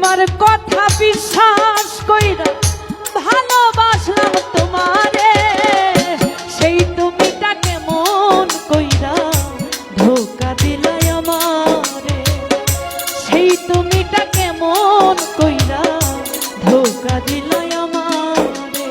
তোমার কথা বিশ্বাস কইরা ভালোবাসলাম তোমারে, সেই তুমিটা কেমন কইরা ধোকা দিলাই আমারে, সেই তুমিটা কেমন কইরা ধোকা দিলাই আমারে।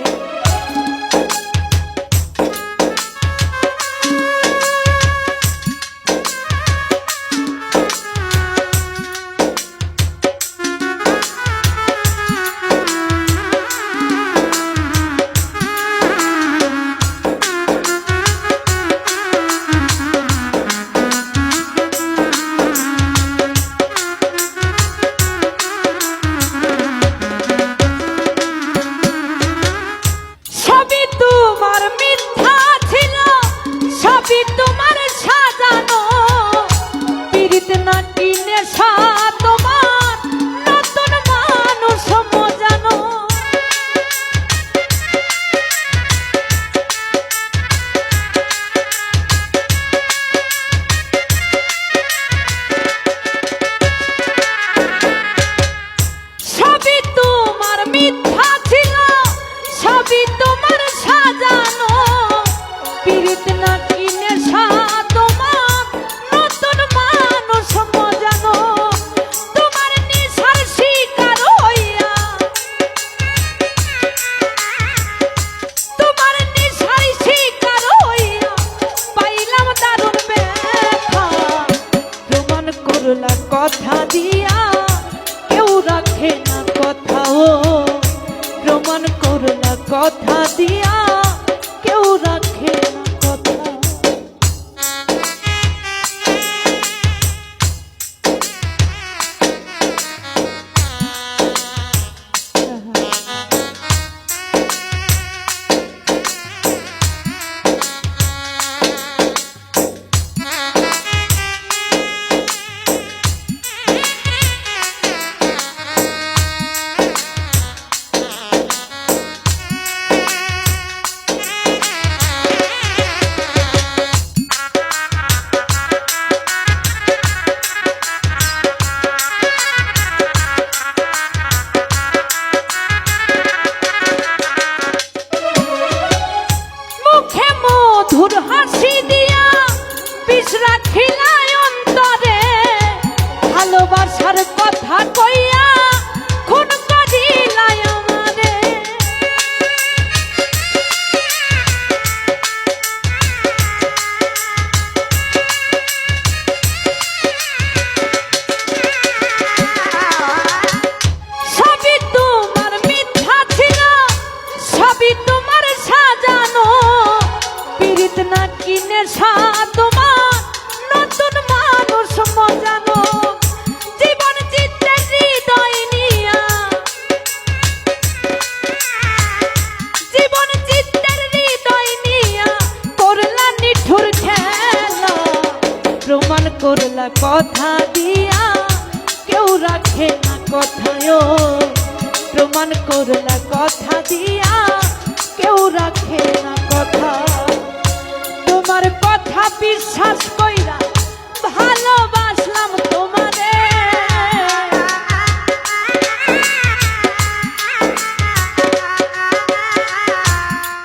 কথা দিয়া কেউ রাখে না কথাও, প্রমাণ করলা কথা দিয়া কেউ রাখে না কথা। মধুর হাসি দিয়া বিষ রাখিলাই অন্তরে, ভালোবাসার কথা কইয়া খুন করিলাই আমারে। সবই তোমার মিথ্যা ছিল, সবই তোমার সাজানো, পীড়িত না কিনে তোমার নতুন মানুষ মজানো। জীবন চিত্তের হৃদয় নিয়া, জীবন চিত্তের হৃদয় নিয়া করলা নিঠুর খেলা, প্রমাণ করলা কথা দিয়া কেউ রাখে না কথায়, প্রমাণ করলা কথা দিয়া কেউ রাখে না কথা। তোমার কথা বিশ্বাস কইরা ভালোবাসলাম তোমারে,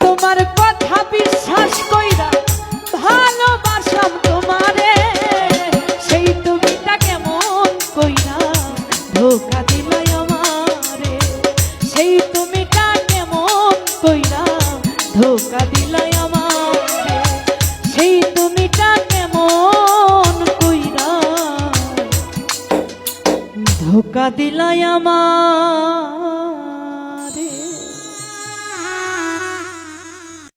তোমার কথা বিশ্বাস কইরা ভালোবাসলাম তোমারে, সেই তুমিটা কেমন কইরা ধোকা দিলাই আমারে, সেই তুমিটা কেমন কইরা ধোকা দিলাই আমারে, সেই তুমিটা কেমন কইরা ধোকা দিলাই আমারে।